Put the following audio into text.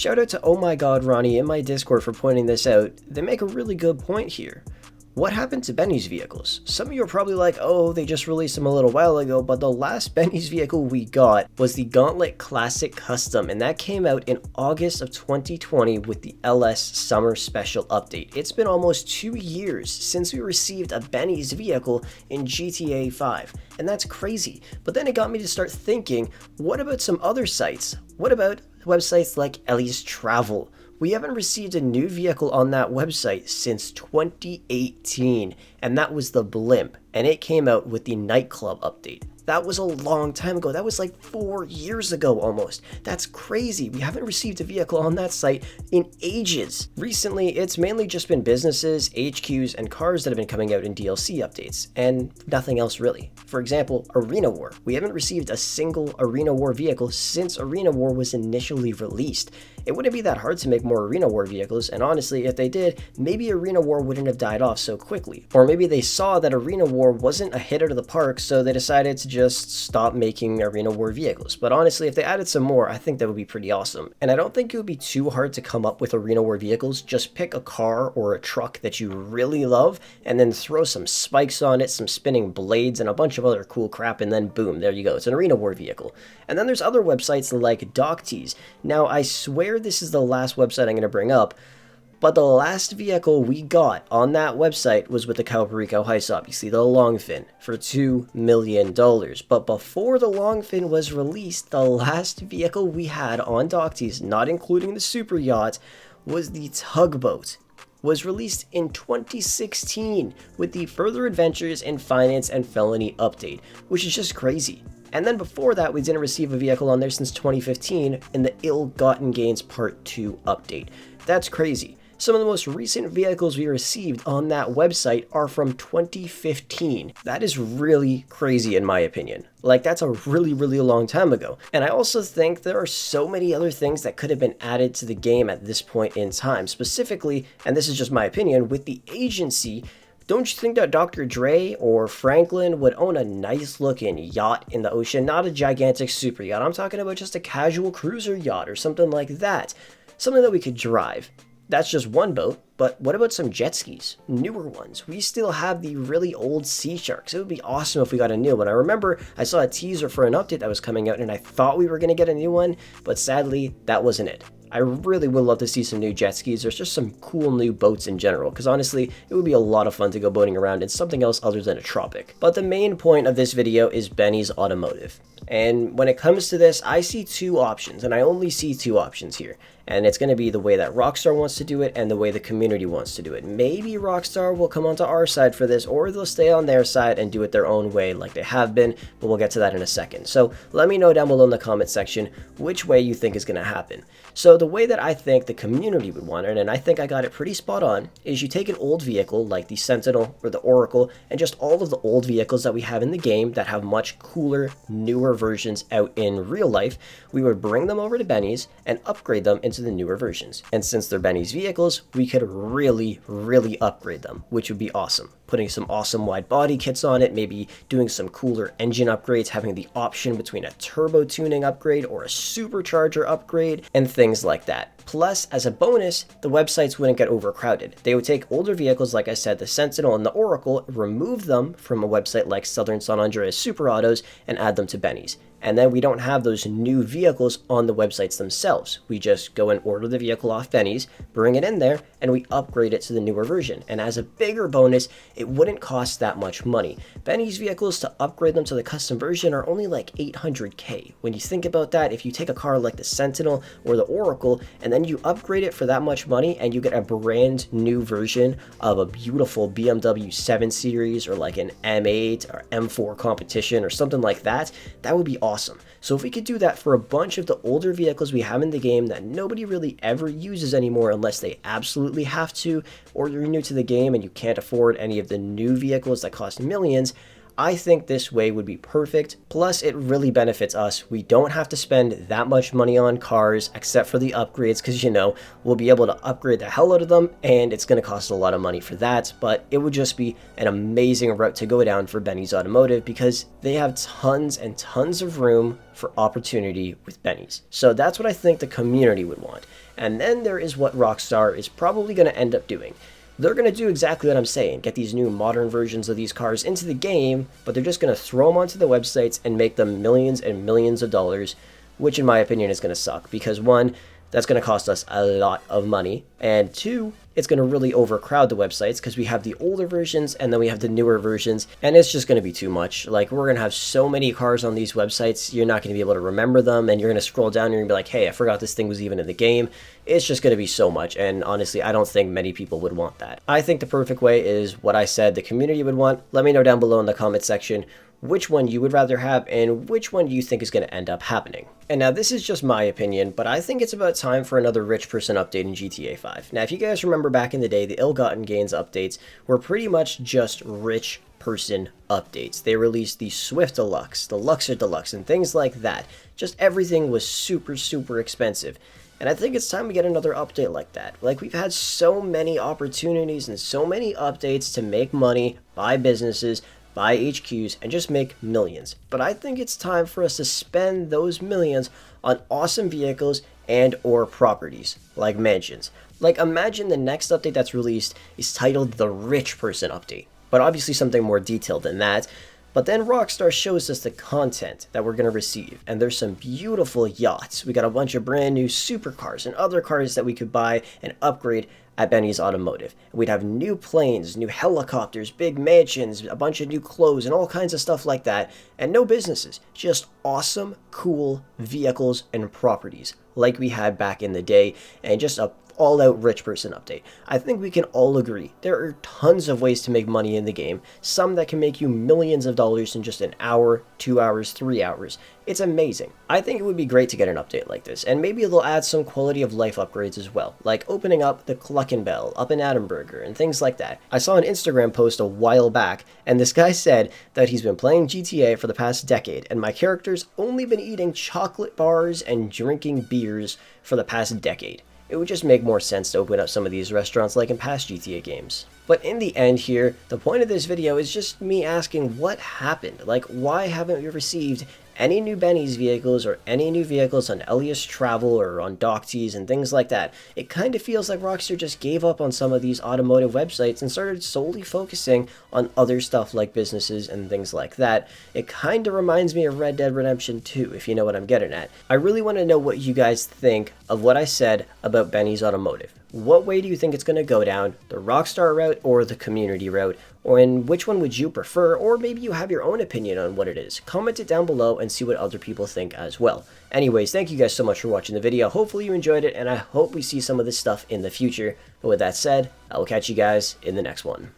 Shout out to Oh My God Ronnie in my Discord for pointing this out. They make a really good point here. What happened to Benny's vehicles? Some of you are probably like, oh, they just released them a little while ago, but the last Benny's vehicle we got was the Gauntlet Classic Custom, and that came out in August of 2020 with the LS Summer Special Update. It's been almost 2 years since we received a Benny's vehicle in GTA 5, and that's crazy. But then it got me to start thinking, what about some other sites? What about websites like Ellie's Travel? We haven't received a new vehicle on that website since 2018, and that was the Blimp, and it came out with the Nightclub update. That was a long time ago. That was like 4 years ago almost. That's crazy. We haven't received a vehicle on that site in ages. Recently, it's mainly just been businesses, HQs, and cars that have been coming out in DLC updates, and nothing else really. For example, Arena War. We haven't received a single Arena War vehicle since Arena War was initially released. It wouldn't be that hard to make more Arena War vehicles, and honestly, if they did, maybe Arena War wouldn't have died off so quickly. Or maybe they saw that Arena War wasn't a hit out of the park, so they decided to just stop making Arena War vehicles. But honestly, if they added some more, I think that would be pretty awesome. And I don't think it would be too hard to come up with Arena War vehicles. Just pick a car or a truck that you really love, and then throw some spikes on it, some spinning blades, and a bunch of other cool crap, and then boom, there you go. It's an Arena War vehicle. And then there's other websites like DocTees. Now, I swear this is the last website I'm going to bring up, but the last vehicle we got on that website was with the Calperico Heist, obviously, the Longfin, for $2 million. But before the Longfin was released, the last vehicle we had on DocTees, not including the super yacht, was the Tugboat. Was released in 2016 with the Further Adventures in Finance and Felony update, which is just crazy. And then before that, we didn't receive a vehicle on there since 2015 in the Ill-Gotten Gains Part 2 update. That's crazy. Some of the most recent vehicles we received on that website are from 2015. That is really crazy in my opinion. Like, that's a really long time ago. And I also think there are so many other things that could have been added to the game at this point in time. Specifically, and this is just my opinion, with the agency, don't you think that Dr. Dre or Franklin would own a nice looking yacht in the ocean? Not a gigantic super yacht. I'm talking about just a casual cruiser yacht or something like that. Something that we could drive. That's just one boat, but what about some jet skis? Newer ones. We still have the really old Sea Sharks. It would be awesome if we got a new one. I remember I saw a teaser for an update that was coming out and I thought we were going to get a new one, but sadly, that wasn't it. I really would love to see some new jet skis. There's just some cool new boats in general, because honestly, it would be a lot of fun to go boating around in something else other than a tropic. But the main point of this video is Benny's Automotive. And when it comes to this, I see two options, and I only see two options here. And it's going to be the way that Rockstar wants to do it and the way the community wants to do it. Maybe Rockstar will come onto our side for this, or they'll stay on their side and do it their own way like they have been, but we'll get to that in a second. So let me know down below in the comment section which way you think is going to happen. So the way that I think the community would want it, and I think I got it pretty spot on, is you take an old vehicle like the Sentinel or the Oracle and just all of the old vehicles that we have in the game that have much cooler, newer versions out in real life. We would bring them over to Benny's and upgrade them into the newer versions. And since they're Benny's vehicles, we could really upgrade them, which would be awesome. Putting some awesome wide body kits on it, maybe doing some cooler engine upgrades, having the option between a turbo tuning upgrade or a supercharger upgrade, and things like that. Plus, as a bonus, the websites wouldn't get overcrowded. They would take older vehicles, like I said, the Sentinel and the Oracle, remove them from a website like Southern San Andreas Super Autos, and add them to Benny's. And then we don't have those new vehicles on the websites themselves. We just go and order the vehicle off Benny's, bring it in there, and we upgrade it to the newer version. And as a bigger bonus, it wouldn't cost that much money. Benny's vehicles, to upgrade them to the custom version, are only like $800K. When you think about that, if you take a car like the Sentinel or the Oracle, and then you upgrade it for that much money, and you get a brand new version of a beautiful BMW 7 Series, or like an M8 or M4 competition or something like that, that would be awesome. So if we could do that for a bunch of the older vehicles we have in the game that nobody really ever uses anymore unless they absolutely have to, or you're new to the game and you can't afford any of the new vehicles that cost millions, I think this way would be perfect. Plus, it really benefits us. We don't have to spend that much money on cars except for the upgrades, because, you know, we'll be able to upgrade the hell out of them, and it's going to cost a lot of money for that. But it would just be an amazing route to go down for Benny's Automotive, because they have tons and tons of room for opportunity with Benny's. So that's what I think the community would want. And then there is what Rockstar is probably going to end up doing. They're going to do exactly what I'm saying, get these new modern versions of these cars into the game, but they're just going to throw them onto the websites and make them millions and millions of dollars, which in my opinion is going to suck, because one, that's going to cost us a lot of money, and two, it's going to really overcrowd the websites because we have the older versions and then we have the newer versions, and it's just going to be too much. Like, we're going to have so many cars on these websites, you're not going to be able to remember them, and you're going to scroll down and you're going to be like, hey, I forgot this thing was even in the game. It's just going to be so much, and honestly, I don't think many people would want that. I think the perfect way is what I said the community would want. Let me know down below in the comment section which one you would rather have and which one you think is going to end up happening. And now this is just my opinion, but I think it's about time for another rich person update in GTA 5. Now if you guys remember back in the day, the ill-gotten gains updates were pretty much just rich person updates. They released the Swift Deluxe, the Luxor Deluxe, and things like that. Just everything was super, super expensive. And I think it's time we get another update like that. Like, we've had so many opportunities and so many updates to make money, buy businesses, buy HQs, and just make millions. But I think it's time for us to spend those millions on awesome vehicles and or properties, like mansions. Like, imagine the next update that's released is titled the Rich Person Update, but obviously something more detailed than that. But then Rockstar shows us the content that we're going to receive, and there's some beautiful yachts. We got a bunch of brand new supercars and other cars that we could buy and upgrade at Benny's Automotive. We'd have new planes, new helicopters, big mansions, a bunch of new clothes, and all kinds of stuff like that. And no businesses, just awesome, cool vehicles and properties like we had back in the day, and just a all-out rich person update. I think we can all agree there are tons of ways to make money in the game, some that can make you millions of dollars in just an hour, 2 hours, 3 hours. It's amazing. I think it would be great to get an update like this, and maybe they'll add some quality of life upgrades as well, like opening up the Cluckenbell up in Adamberger and things like that. I saw an Instagram post a while back, and this guy said that he's been playing GTA for the past decade, and my character's only been eating chocolate bars and drinking beers for the past decade. It would just make more sense to open up some of these restaurants like in past GTA games. But in the end here, the point of this video is just me asking what happened. Like, why haven't we received any new Benny's vehicles or any new vehicles on Elias Travel or on Docties and things like that? It kind of feels like Rockstar just gave up on some of these automotive websites and started solely focusing on other stuff like businesses and things like that. It kind of reminds me of Red Dead Redemption 2, if you know what I'm getting at. I really want to know what you guys think of what I said about Benny's Automotive. What way do you think it's going to go down, the Rockstar route or the community route? Or in which one would you prefer? Or maybe you have your own opinion on what it is. Comment it down below and see what other people think as well. Anyways, thank you guys so much for watching the video. Hopefully you enjoyed it, and I hope we see some of this stuff in the future. But with that said, I will catch you guys in the next one.